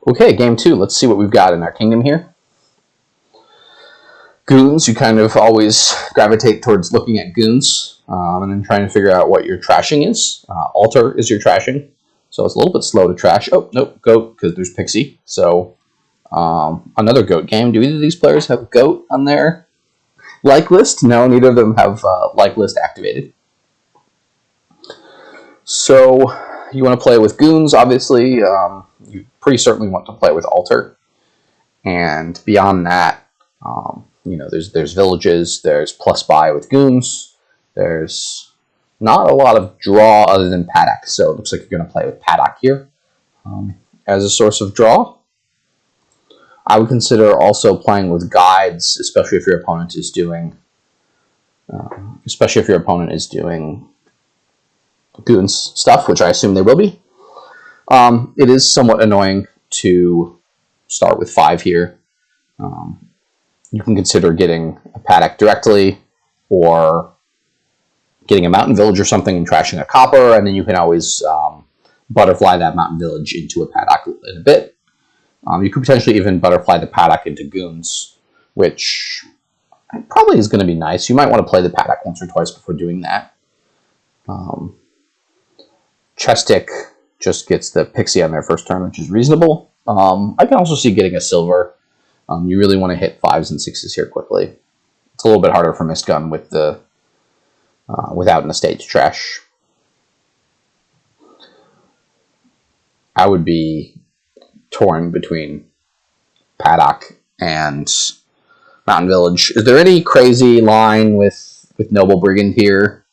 Okay, game 2. Let's see what we've got in our kingdom here. Goons, you kind of always gravitate towards looking at goons and then trying to figure out what your trashing is. Altar is your trashing, so it's a little bit slow to trash. Oh, nope, goat, because there's pixie. So another goat game. Do either of these players have goat on their like list? No, neither of them have like list activated. So you want to play with goons, obviously. You pretty certainly want to play with altar. And beyond that, there's villages, there's plus buy with goons, there's not a lot of draw other than paddock, so it looks like you're going to play with paddock here as a source of draw. I would consider also playing with guides, especially if your opponent is doing goons stuff, which I assume they will be. It is somewhat annoying to start with 5 here. You can consider getting a paddock directly, or getting a mountain village or something and trashing a copper, and then you can always butterfly that mountain village into a paddock in a bit. You could potentially even butterfly the paddock into goons, which probably is going to be nice. You might want to play the paddock once or twice before doing that. Chesstick just gets the pixie on their first turn, which is reasonable. I can also see getting a silver. You really want to hit 5s and 6s here quickly. It's a little bit harder for Mistgun with the without an estate to trash. I would be torn between paddock and mountain village. Is there any crazy line with noble brigand here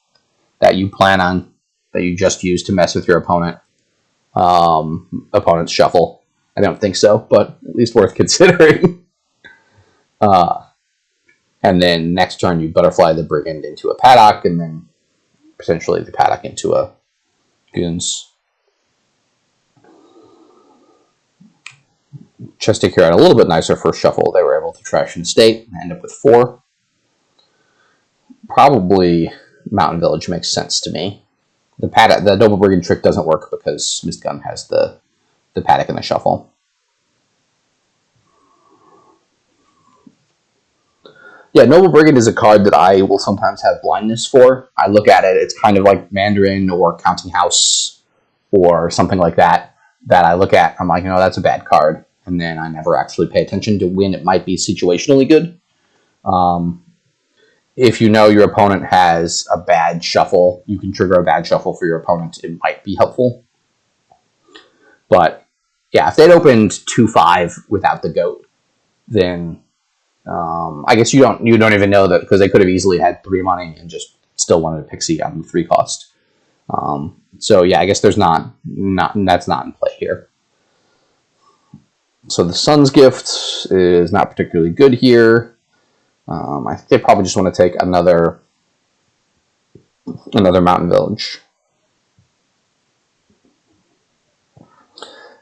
that you plan on, that you just use to mess with your opponent's shuffle? I don't think so, but at least worth considering. And then next turn you butterfly the brigand into a paddock, and then potentially the paddock into a goons. Chesstick here had a little bit nicer first shuffle. They were able to trash an estate and end up with 4. Probably mountain village makes sense to me. The noble brigand trick doesn't work because Mistgun has the paddock in the shuffle. Yeah, Noble Brigand is a card that I will sometimes have blindness for. I look at it, it's kind of like Mandarin or Counting House or something like that I look at. I'm like, that's a bad card. And then I never actually pay attention to when it might be situationally good. If you know your opponent has a bad shuffle, you can trigger a bad shuffle for your opponent. It might be helpful. But yeah, if they'd opened 2-5 without the goat, then I guess you don't even know that, because they could have easily had 3 money and just still wanted a pixie on the 3 cost. So yeah, I guess there's that's not in play here. So the Sun's Gift is not particularly good here. I think they probably just want to take another mountain village.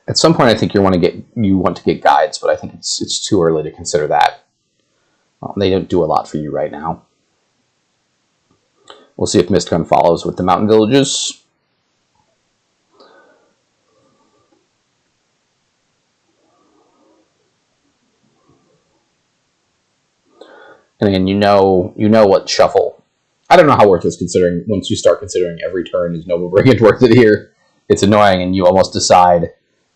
At some point, I think you want to get guides, but I think it's too early to consider that. They don't do a lot for you right now. We'll see if Mistgun follows with the mountain villages. And again, you know what shuffle. I don't know how worth it is, considering once you start considering every turn is Noble Brigand worth it here. It's annoying, and you almost decide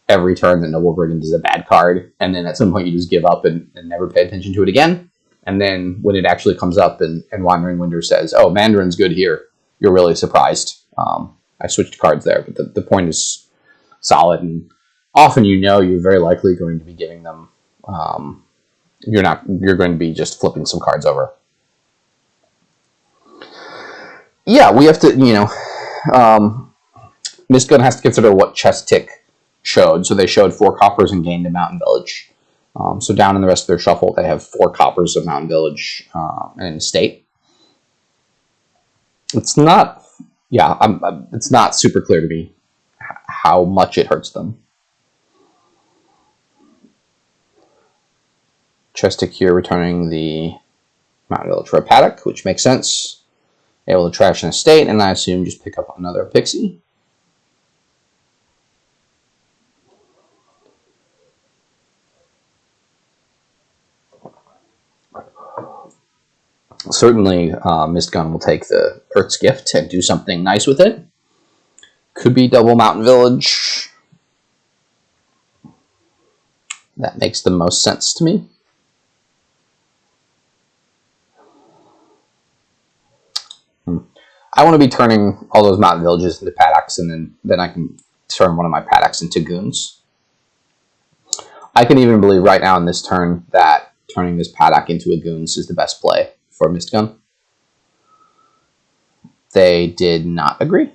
every turn that Noble Brigand is a bad card, and then at some point you just give up and never pay attention to it again. And then when it actually comes up and Wandering Winder says, oh, Mandarin's good here, you're really surprised. I switched cards there, but the point is solid, and often you're very likely going to be giving them, you're going to be just flipping some cards over. Yeah, we have to, Mistgun has to consider what Chesstick showed. So they showed 4 coppers and gained a mountain village. So down in the rest of their shuffle, they have 4 coppers, a mountain village, and an estate. It's not super clear to me how much it hurts them. Chesstick here returning the mountain village for a paddock, which makes sense. Able to trash an estate, and I assume just pick up another pixie. Certainly, Mistgun will take the Earth's Gift and do something nice with it. Could be double Mountain Village. That makes the most sense to me. I want to be turning all those mountain villages into paddocks, and then I can turn one of my paddocks into goons. I can even believe right now in this turn that turning this paddock into a goons is the best play for Mistgun. They did not agree.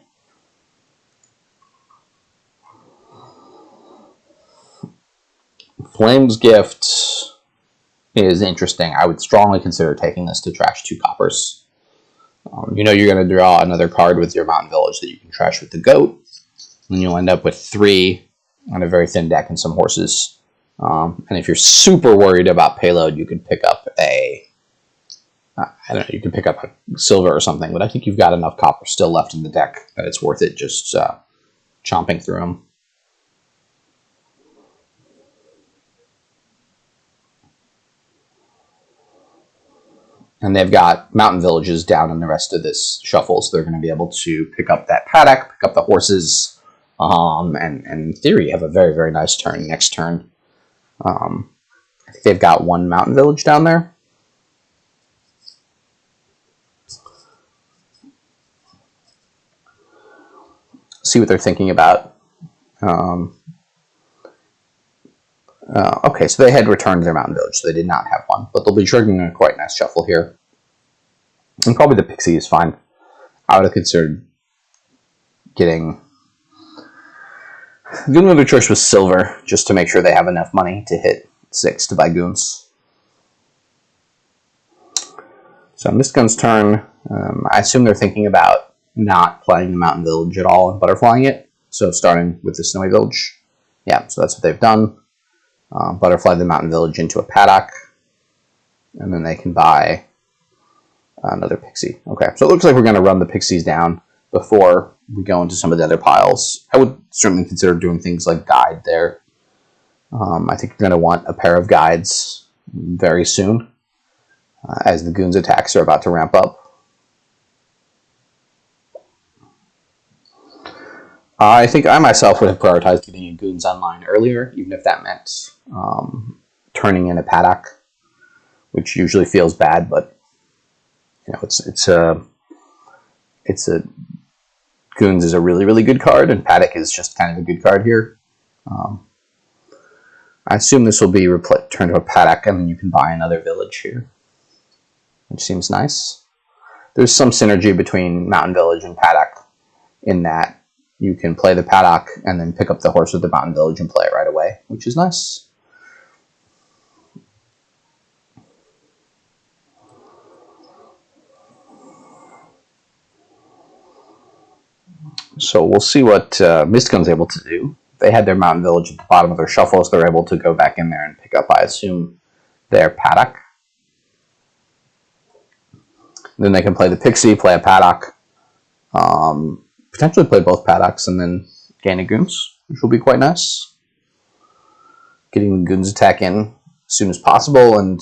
Flame's Gift is interesting. I would strongly consider taking this to trash 2 coppers. You know you're going to draw another card with your mountain village that you can trash with the goat, and you'll end up with 3 on a very thin deck and some horses. And if you're super worried about payload, you could pick up I don't know, you could pick up a silver or something, but I think you've got enough copper still left in the deck that it's worth it just chomping through them. And they've got mountain villages down in the rest of this shuffle, so they're going to be able to pick up that paddock, pick up the horses, and in theory have a very, very nice turn next turn. I think they've got 1 mountain village down there. See what they're thinking about. Okay, so they had returned their mountain village, so they did not have one, but they'll be triggering a quite nice shuffle here. And probably the pixie is fine. I would have considered getting Goon of choice was silver, just to make sure they have enough money to hit 6 to buy goons. So Mistgun's turn. I assume they're thinking about not playing the mountain village at all and butterflying it. So starting with the snowy village. Yeah, so that's what they've done. Butterfly the mountain village into a paddock. And then they can buy another pixie. Okay, so it looks like we're going to run the pixies down before we go into some of the other piles. I would certainly consider doing things like guide there. I think you're going to want a pair of guides very soon, as the goons' attacks are about to ramp up. I think I myself would have prioritized getting a goons online earlier, even if that meant turning in a paddock, which usually feels bad, but you know, it's a goons is a really, really good card, and paddock is just kind of a good card here. I assume this will be turned to a paddock, and then you can buy another village here, which seems nice. There's some synergy between mountain village and paddock in that you can play the paddock and then pick up the horse with the mountain village and play it right away, which is nice. So we'll see what Mistgun's able to do. They had their mountain village at the bottom of their shuffle, so they're able to go back in there and pick up, I assume, their paddock. Then they can play the pixie, play a paddock, potentially play both paddocks, and then gain a goons, which will be quite nice. Getting the goons attack in as soon as possible, and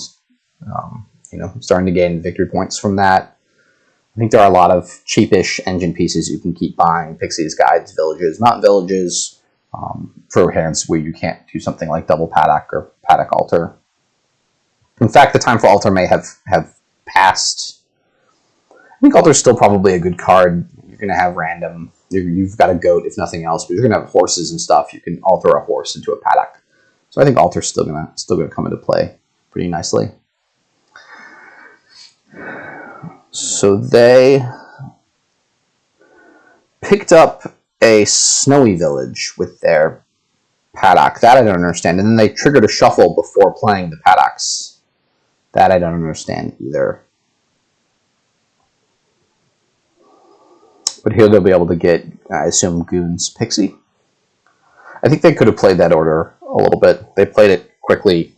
starting to gain victory points from that. I think there are a lot of cheapish engine pieces you can keep buying: pixies, guides, villages, mountain villages, for hands where you can't do something like double paddock or paddock altar. In fact, the time for altar may have passed. I think altar's still probably a good card. You're going to have random. You've got a goat, if nothing else, but you're going to have horses and stuff. You can alter a horse into a paddock. So I think altar's still gonna come into play pretty nicely. So they picked up a snowy village with their paddock. That I don't understand. And then they triggered a shuffle before playing the paddocks. That I don't understand either. But here they'll be able to get, I assume, Goon's Pixie. I think they could have played that order a little bit. They played it quickly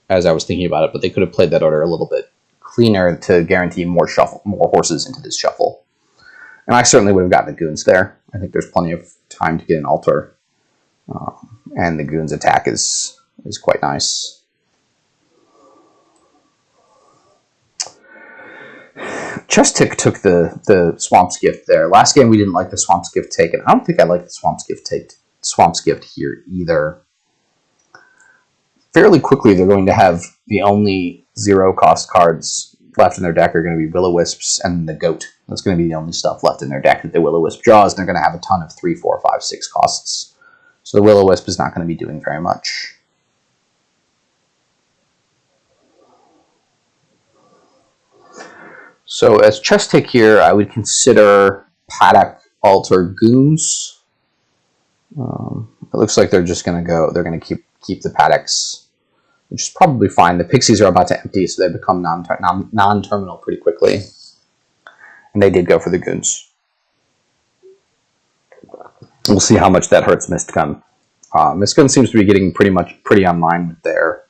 as I was thinking about it, but they could have played that order a little bit cleaner to guarantee more horses into this shuffle. And I certainly would have gotten the Goons there. I think there's plenty of time to get an altar. And the Goons attack is quite nice. Chesstick took the Swamp's Gift there. Last game we didn't like the Swamp's Gift taken. I don't think I like the Swamp's Gift here either. Fairly quickly, they're going to have the only 0-cost cards left in their deck are going to be Will-O-Wisps and the Goat. That's going to be the only stuff left in their deck that the Will-O-Wisp draws, and they're going to have a ton of 3, 4, 5, 6 costs. So the Will-O-Wisp is not going to be doing very much. So as Chesstick here, I would consider Paddock, Alter, Goons. It looks like they're just going to go. They're going to keep the Paddocks, which is probably fine. The Pixies are about to empty, so they become non-terminal pretty quickly. And they did go for the Goons. We'll see how much that hurts Mistgun. Mistgun seems to be getting pretty online with their.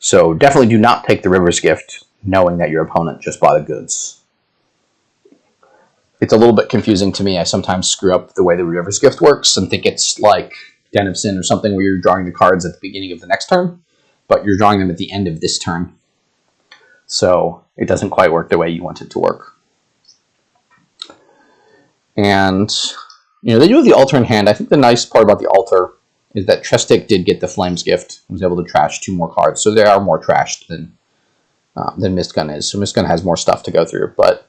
So definitely do not take the River's Gift, knowing that your opponent just bought a Goons. It's a little bit confusing to me. I sometimes screw up the way the River's Gift works and think it's like Den of Sin or something where you're drawing the cards at the beginning of the next turn, but you're drawing them at the end of this turn. So it doesn't quite work the way you want it to work. And, you know, they do have the Alter in hand. I think the nice part about the Alter is that Chesstick did get the Flames Gift and was able to trash 2 more cards. So they are more trashed than Mistgun is. So Mistgun has more stuff to go through, but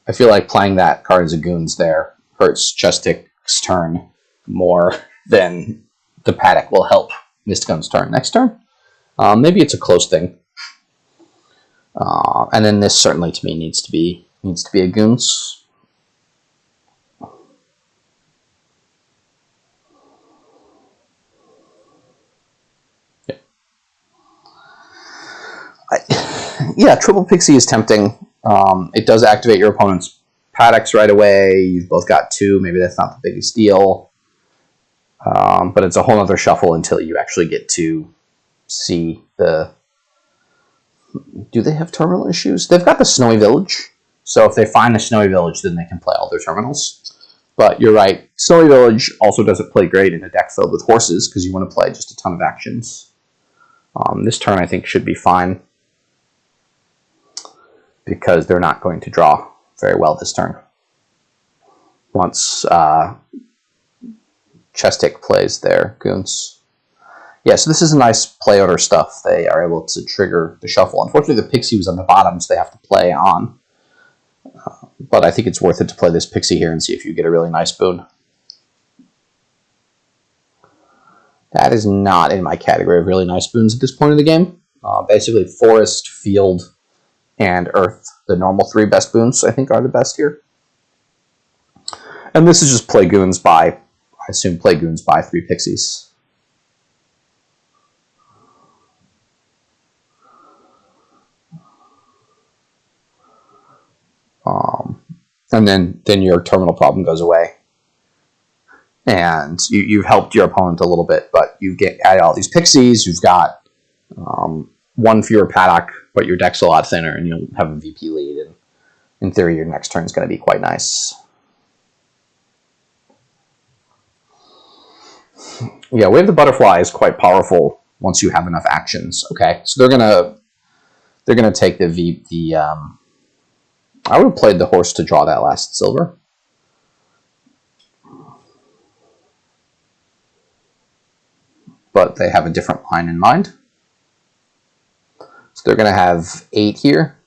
I feel like playing that card as a Goons there hurts Chestick's turn more than the Paddock will help Mistgun's turn next turn. Maybe it's a close thing. And then this certainly to me needs to be a Goons. Yeah, Triple Pixie is tempting. It does activate your opponent's Paddocks right away. You've both got 2. Maybe that's not the biggest deal. But it's a whole other shuffle until you actually get to see the... Do they have terminal issues? They've got the Snowy Village. So if they find the Snowy Village, then they can play all their terminals. But you're right. Snowy Village also doesn't play great in a deck filled with horses because you want to play just a ton of actions. This turn I think should be fine, because they're not going to draw very well this turn. Once Chesstick plays their Goons. Yeah, so this is a nice play order stuff. They are able to trigger the shuffle. Unfortunately, the Pixie was on the bottom, so they have to play on. But I think it's worth it to play this Pixie here and see if you get a really nice boon. That is not in my category of really nice boons at this point in the game. Basically, Forest, Field, and Earth, the normal 3 best boons, I think, are the best here. And this is just play Goons by, I assume, play Goons by 3 Pixies. And then your terminal problem goes away. And you've helped your opponent a little bit, but you add all these Pixies, you've got 1 fewer Paddock, but your deck's a lot thinner, and you'll have a VP lead, and in theory, your next turn is going to be quite nice. Yeah, Wave the Butterfly is quite powerful once you have enough actions. Okay, so they're gonna take I would have played the horse to draw that last silver. But they have a different line in mind. So they're going to have 8 here.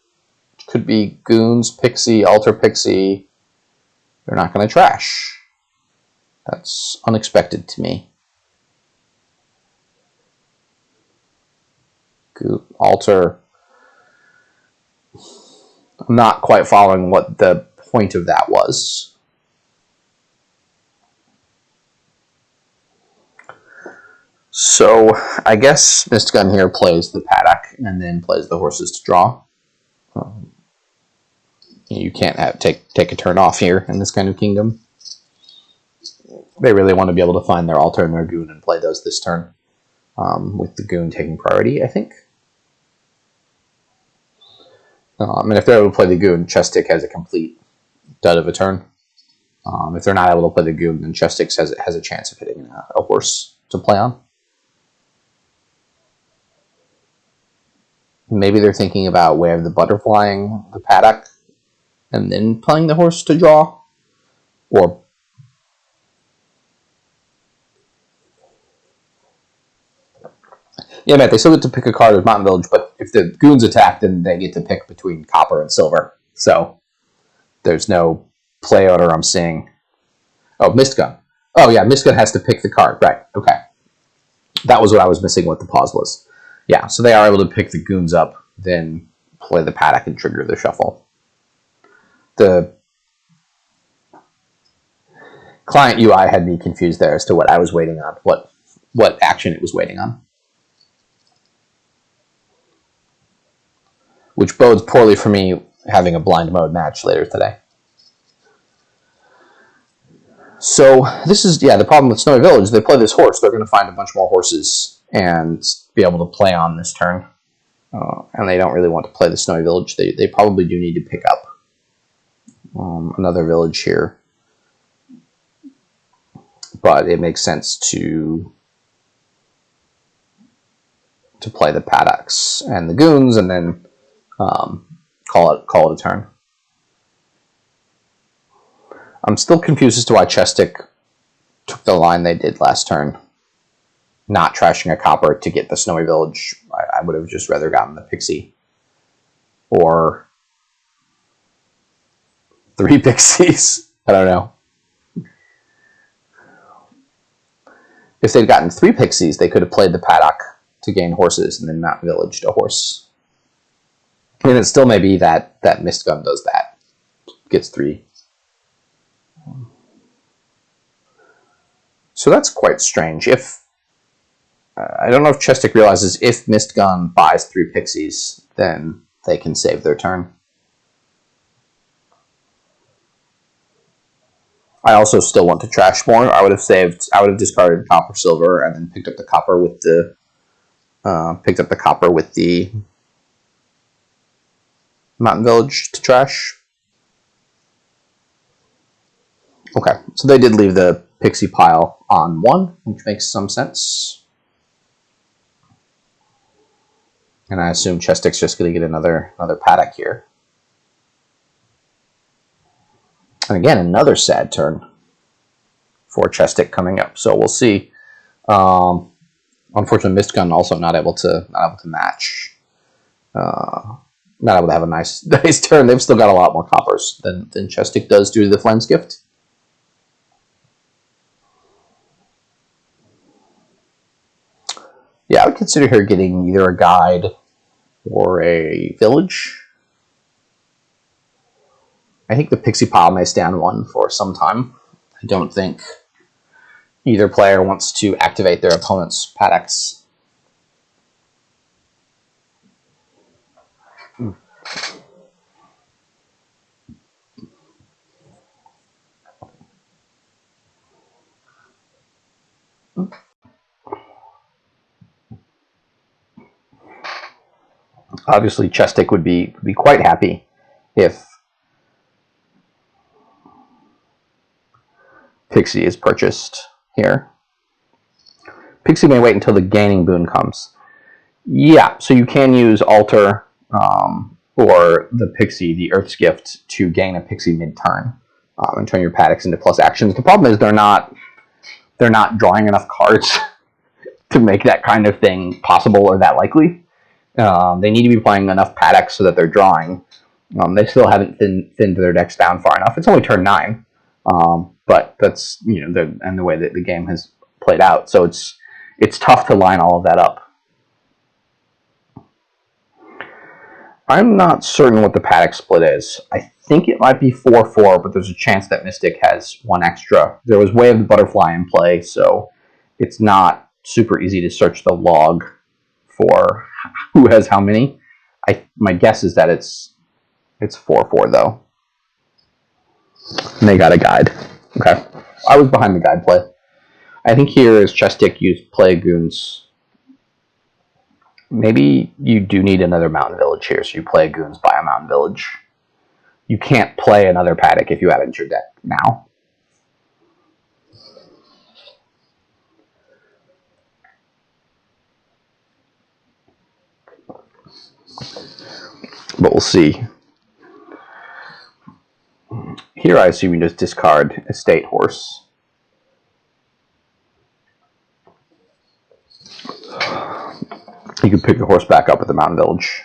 Which could be Goons, Pixie, Alter Pixie. They're not going to trash. That's unexpected to me. Alter. I'm not quite following what the point of that was. So I guess Mistgun here plays the Paddock and then plays the horses to draw. You can't take a turn off here in this kind of kingdom. They really want to be able to find their Alter and their Goon and play those this turn, with the Goon taking priority, I think. And if they're able to play the Goon, Chesstick has a complete dud of a turn. If they're not able to play the Goon, then Chesstick has a chance of hitting a horse to play on. Maybe they're thinking about way of the butterflying the paddock and then playing the horse to draw. Or yeah, Matt, they still get to pick a card with Mountain Village, but if the goons attack, then they get to pick between copper and silver. So there's no play order I'm seeing. Oh, Mistgun. Oh, yeah, Mistgun has to pick the card. Right, okay. That was what I was missing, what the pause was. Yeah, so they are able to pick the goons up, then play the paddock and trigger the shuffle. The client UI had me confused there as to what I was waiting on, what action it was waiting on. Which bodes poorly for me having a blind mode match later today. So this is, yeah, the problem with Snowy Village. They play this horse. They're going to find a bunch more horses and be able to play on this turn. And they don't really want to play the Snowy Village. They probably do need to pick up another village here. But it makes sense to play the paddocks and the goons and then call it a turn. I'm still confused as to why Chesstick took the line they did last turn, not trashing a copper to get the Snowy Village. I would have just rather gotten the Pixie or 3 Pixies. I don't know. If they'd gotten 3 Pixies, they could have played the paddock to gain horses and then Mountain Village a horse. I mean, it still may be that Mistgun does that. Gets 3. So that's quite strange. If I don't know if Chesstick realizes if Mistgun buys 3 Pixies, then they can save their turn. I also still want to trash more. I would have discarded copper silver and then picked up the copper with the Mountain Village to trash. Okay, so they did leave the Pixie pile on 1, which makes some sense. And I assume Chestick's just going to get another paddock here. And again, another sad turn for Chesstick coming up. So we'll see. Unfortunately, Mistgun also not able to match. Not able to have a nice turn. They've still got a lot more coppers than Chesstick does due to the Flames Gift. Yeah, I would consider her getting either a guide or a village. I think the Pixie pile may stay on 1 for some time. I don't think either player wants to activate their opponent's paddocks. Obviously, Chesstick would be quite happy if Pixie is purchased here. Pixie may wait until the gaining boon comes. Yeah, so you can use Alter or the Pixie, the Earth's Gift, to gain a Pixie mid-turn and turn your paddocks into plus actions. The problem is they're not drawing enough cards to make that kind of thing possible or that likely. They need to be playing enough paddocks so that they're drawing. They still haven't thinned their decks down far enough. It's only turn 9, but that's and the way that the game has played out. So it's tough to line all of that up. I'm not certain what the paddock split is. I think it might be 4-4, but there's a chance that Mystic has 1 extra. There was Way of the Butterfly in play, so it's not super easy to search the log for who has how many. My guess is that it's 4-4 though. And they got a guide. Okay. I was behind the guide play. I think here is Chesstick used play goons. Maybe you do need another Mountain Village here, so you play goons, buy a Mountain Village. You can't play another paddock if you have it in your deck now. but we'll see. Here I assume you just discard estate horse. You can pick your horse back up at the mountain village.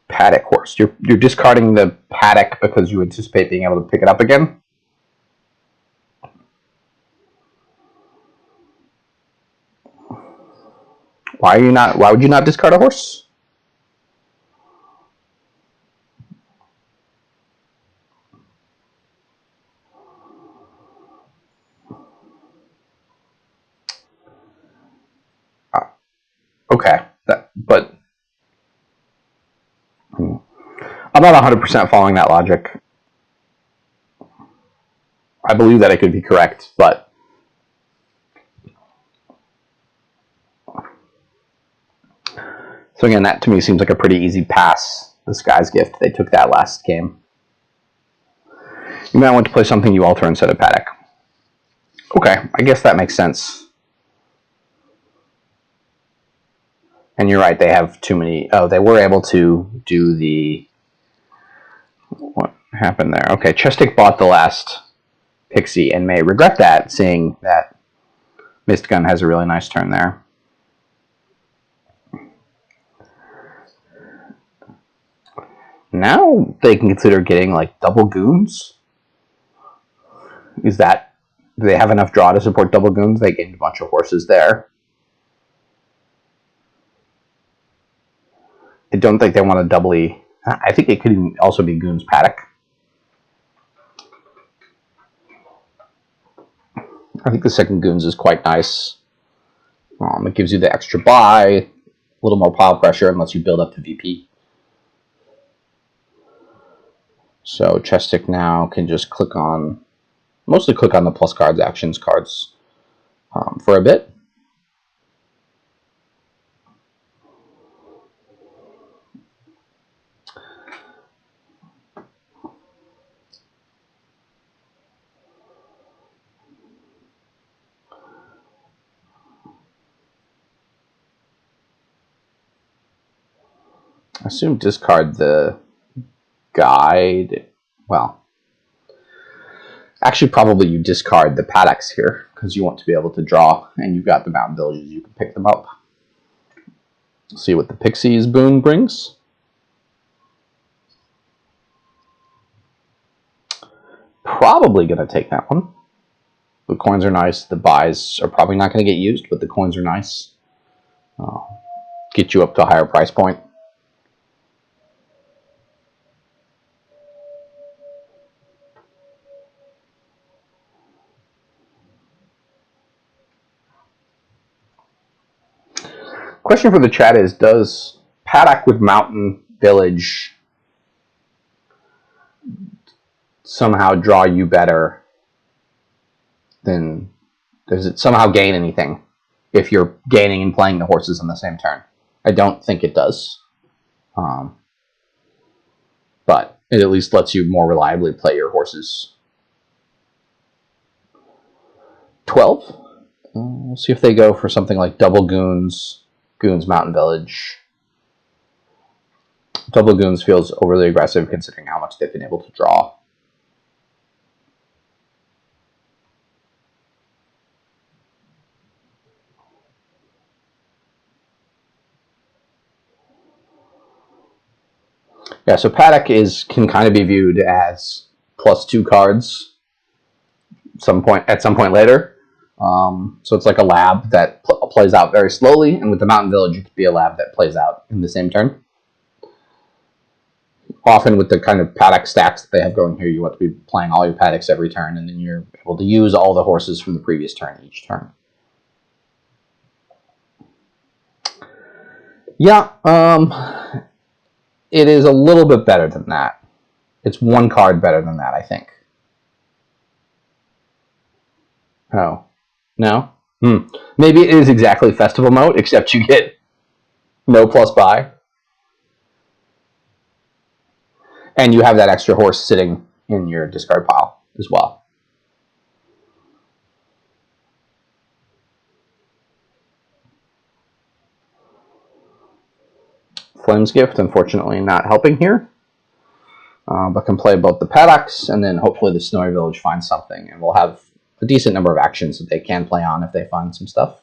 Paddock horse. You're discarding the paddock because you anticipate being able to pick it up again? Why would you not discard a horse? Okay, but I'm not 100% following that logic. I believe that it could be correct, but so again, that to me seems like a pretty easy pass. The Sky's Gift, they took that last game. You might want to play something you alter instead of paddock. Okay, I guess that makes sense. And you're right, they have too many. Oh, they were able to do the. What happened there? Okay, Chesstick bought the last Pixie and may regret that, seeing that Mistgun has a really nice turn there. Now they can consider getting like double goons. Is that. Do they have enough draw to support double goons? They gained a bunch of horses there. I don't think they want to doubly. I think it could also be Goons Paddock. I think the second Goons is quite nice. It gives you the extra buy, a little more pile pressure, and lets you build up to VP. So Chesstick now can just mostly click on the plus cards, actions cards for a bit. I assume discard the guide. Well, actually, probably you discard the paddocks here because you want to be able to draw, and you've got the mountain villages. You can pick them up. See what the Pixies boon brings. Probably going to take that one. The coins are nice. The buys are probably not going to get used, but the coins are nice. Get you up to a higher price point. Question for the chat is, does paddock with mountain village somehow draw you better than, does it somehow gain anything if you're gaining and playing the horses on the same turn? I don't think it does. But it at least lets you more reliably play your horses. 12. We'll see if they go for something like double Goons, Goons Mountain Village. Double Goons feels overly aggressive considering how much they've been able to draw. Yeah, so paddock can kind of be viewed as +2 cards at some point later. So it's like a lab that plays out very slowly, and with the mountain village, it could be a lab that plays out in the same turn. Often with the kind of paddock stacks that they have going here, you want to be playing all your paddocks every turn, and then you're able to use all the horses from the previous turn each turn. Yeah, it is a little bit better than that. It's one card better than that, I think. Oh, no? Maybe it is exactly Festival Mode, except you get no plus buy. And you have that extra horse sitting in your discard pile as well. Flame's Gift, unfortunately, not helping here. But can play both the paddocks, and then hopefully the Snowy Village finds something, and we'll have a decent number of actions that they can play on if they find some stuff.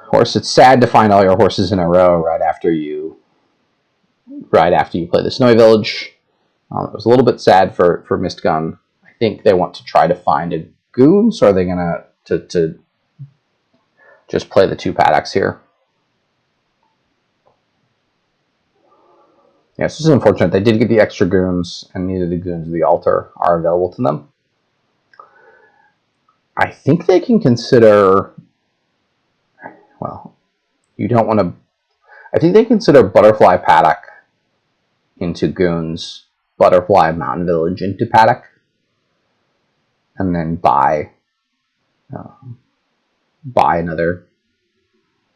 Of course, it's sad to find all your horses in a row right after you play the Snowy Village. It was a little bit sad for Mistgun. I think they want to try to find a Goons, or are they going to just play the 2 paddocks here? Yes, this is unfortunate. They did get the extra Goons, and neither the Goons or the Altar are available to them. I think they can consider... Well, you don't want to... I think they consider Butterfly Paddock into Goons, Butterfly Mountain Village into Paddock, and then buy another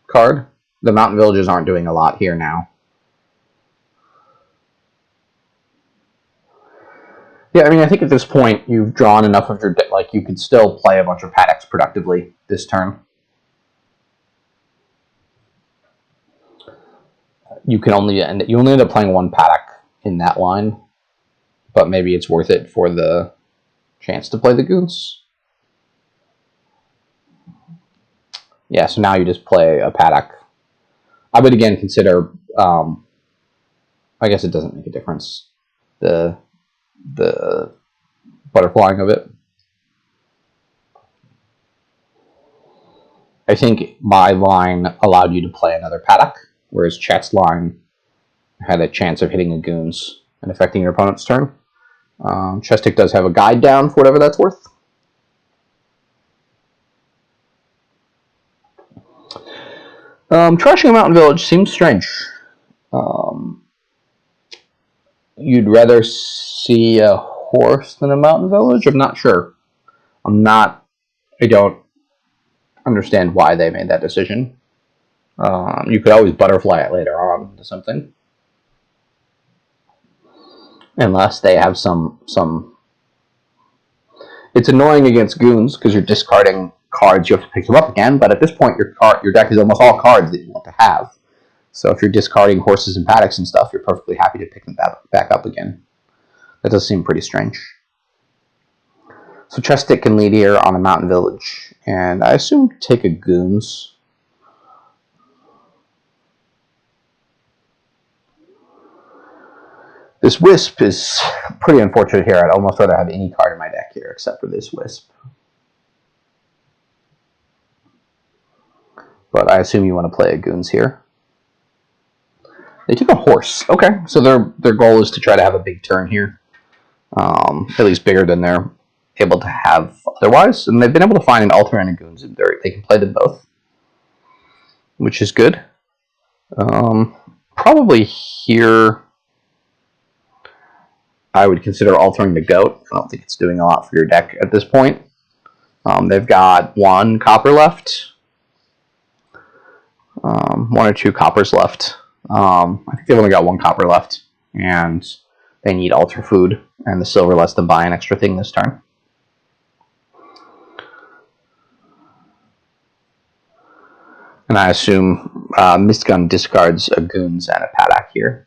card. The Mountain Villages aren't doing a lot here now. Yeah, I mean, I think at this point you've drawn enough of your deck. Like, you could still play a bunch of paddocks productively this turn. You only end up playing 1 paddock in that line, but maybe it's worth it for the chance to play the Goons. Yeah, so now you just play a paddock. I would again consider. I guess it doesn't make a difference. The butterflying of it. I think my line allowed you to play another paddock, whereas Chet's line had a chance of hitting a Goons and affecting your opponent's turn. Chesstick does have a guide down for whatever that's worth. Trashing a mountain village seems strange. You'd rather see a horse than a mountain village? I'm not sure. I don't understand why they made that decision. You could always butterfly it later on to something. Unless they have some... It's annoying against Goons because you're discarding cards. You have to pick them up again, but at this point your deck is almost all cards that you want to have. So if you're discarding horses and paddocks and stuff, you're perfectly happy to pick them back up again. That does seem pretty strange. So Chesstick can lead here on a mountain village, and I assume take a Goons. This Wisp is pretty unfortunate here. I'd almost rather have any card in my deck here except for this Wisp. But I assume you want to play a Goons here. They took a horse. Okay, so their goal is to try to have a big turn here. At least bigger than they're able to have otherwise. And they've been able to find an Altar and a Goons. They can play them both, which is good. Probably here I would consider altering the Goat. I don't think it's doing a lot for your deck at this point. They've got 1 copper left. 1 or 2 coppers left. I think they've only got 1 copper left, and they need Altar food, and the silver lets them buy an extra thing this turn. And I assume Mistgun discards a Goons and a paddock here.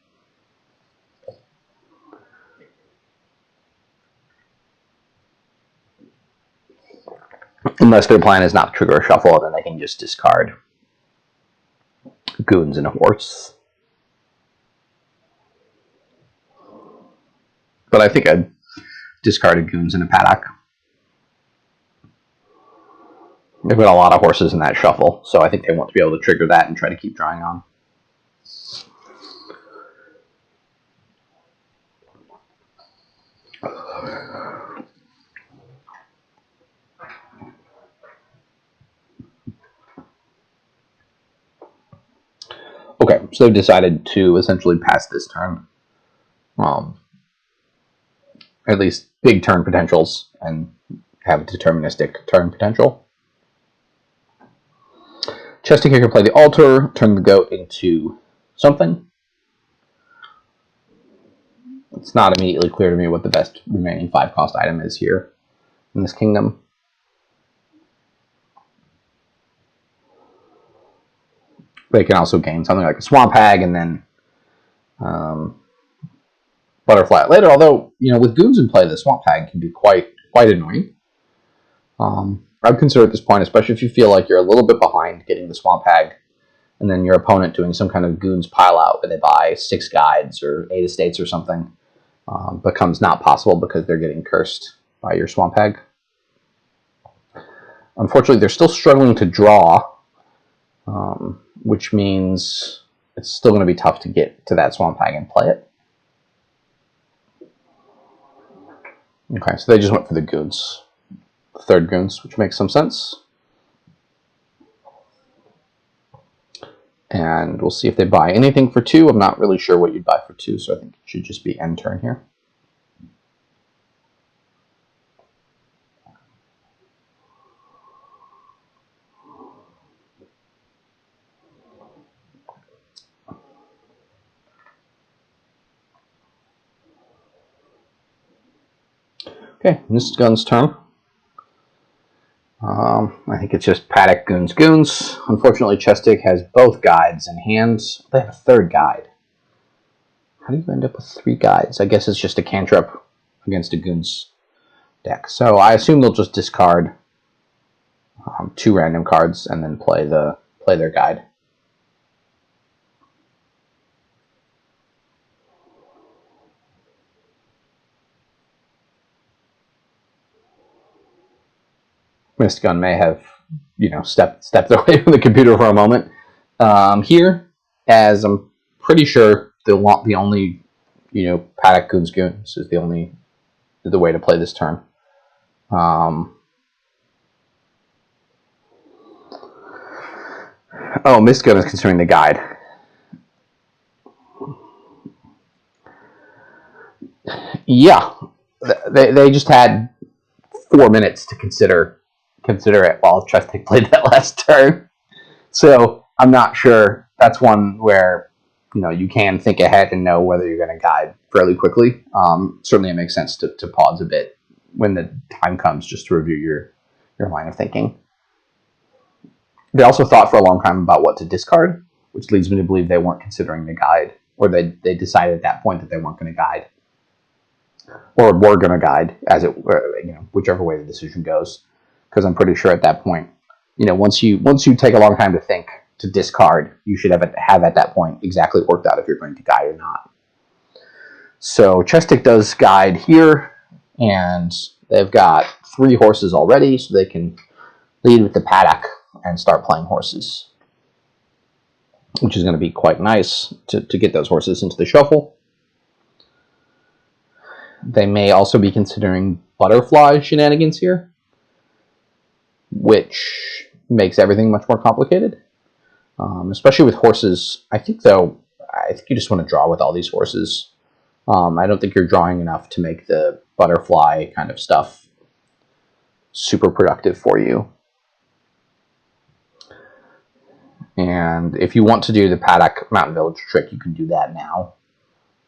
Unless their plan is not to trigger a shuffle, then they can just discard Goons and a horse. But I think I'd discard a Goons and a paddock. They've got a lot of horses in that shuffle, so I think they want to be able to trigger that and try to keep drawing on. Okay, so they've decided to essentially pass this turn. At least big turn potentials, and have a deterministic turn potential. Chesstick can play the Altar, turn the Goat into something. It's not immediately clear to me what the best remaining 5-cost item is here in this kingdom. They can also gain something like a Swamp Hag and then Butterfly later. Although, with goons in play, the Swamp Hag can be quite annoying. I'd consider at this point, especially if you feel like you're a little bit behind getting the Swamp Hag, and then your opponent doing some kind of goons pile out where they buy 6 guides or 8 estates or something, becomes not possible because they're getting cursed by your Swamp Hag. Unfortunately, they're still struggling to draw, which means it's still going to be tough to get to that Swamp Hag and play it. Okay, so they just went for the goons. The third goons, which makes some sense. And we'll see if they buy anything for 2. I'm not really sure what you'd buy for 2, so I think it should just be end turn here. Okay, Mistgun's turn. I think it's just Paddock, Goons, Goons. Unfortunately, Chesstick has both guides in hand. They have a third guide. How do you end up with 3 guides? I guess it's just a cantrip against a Goons deck. So I assume they'll just discard 2 random cards and then play their guide. Mistgun may have, stepped away from the computer for a moment. Here, as I'm pretty sure the only, Paddock Goons Goons is the way to play this turn. Mistgun is considering the guide. Yeah, they just had 4 minutes to consider it while Chesstick played that last turn. So I'm not sure. That's one where you can think ahead and know whether you're going to guide fairly quickly. Certainly, it makes sense to pause a bit when the time comes just to review your line of thinking. They also thought for a long time about what to discard, which leads me to believe they weren't considering the guide, or they decided at that point that they weren't going to guide, or were going to guide, as it whichever way the decision goes. Because I'm pretty sure at that point, once you take a long time to think to discard, you should have at that point exactly worked out if you're going to guide or not. So Chesstick does guide here, and they've got 3 horses already, so they can lead with the Paddock and start playing horses, which is going to be quite nice to get those horses into the shuffle. They may also be considering butterfly shenanigans here, which makes everything much more complicated, especially with horses. I think you just want to draw with all these horses. I don't think you're drawing enough to make the butterfly kind of stuff super productive for you. And if you want to do the Paddock Mountain Village trick, you can do that now.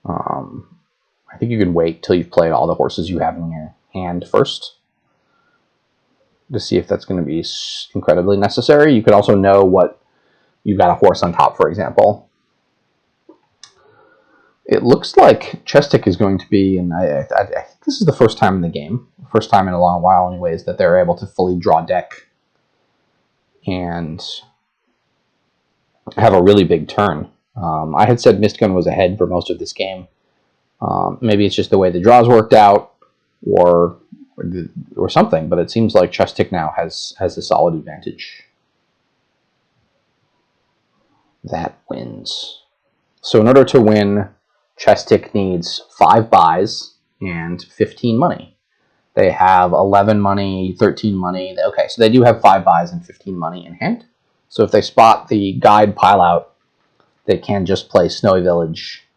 I think you can wait till you've played all the horses you have in your hand first to see if that's going to be incredibly necessary. You could also know what you've got a horse on top, for example. It looks like Chesstick is going to be, and I think this is the first time in the game, first time in a long while anyways, that they're able to fully draw deck and have a really big turn. I had said Mistgun was ahead for most of this game. Maybe it's just the way the draws worked out, or something, but it seems like Chesstick now has a solid advantage. That wins. So in order to win, Chesstick needs 5 buys and 15 money. They have 11 money, 13 money. Okay, so they do have 5 buys and 15 money in hand. So if they spot the guide pile out, they can just play Snowy Village,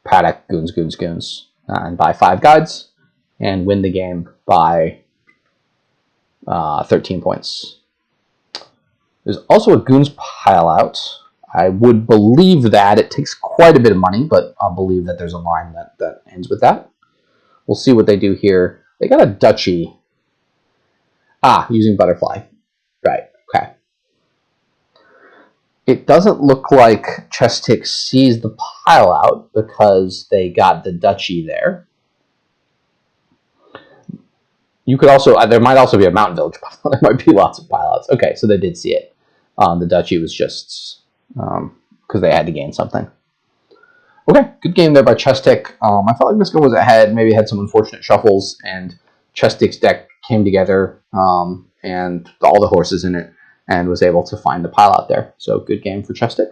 Paddock, Goons, Goons, Goons, and buy 5 guides and win the game by 13 points. There's also a Goons pile out. I would believe that it takes quite a bit of money, but I'll believe that there's a line that ends with that. We'll see what they do here. They got a duchy. Using butterfly. Right, okay. It doesn't look like Chesstick sees the pile out because they got the duchy there. You could also, there might also be a mountain village pile. There might be lots of pile outs. Okay, so they did see it. The duchy was just because they had to gain something. Okay, good game there by Chesstick. I felt like Mistgun was ahead, maybe had some unfortunate shuffles, and Chestick's deck came together and all the horses in it, and was able to find the pile out there. So good game for Chesstick.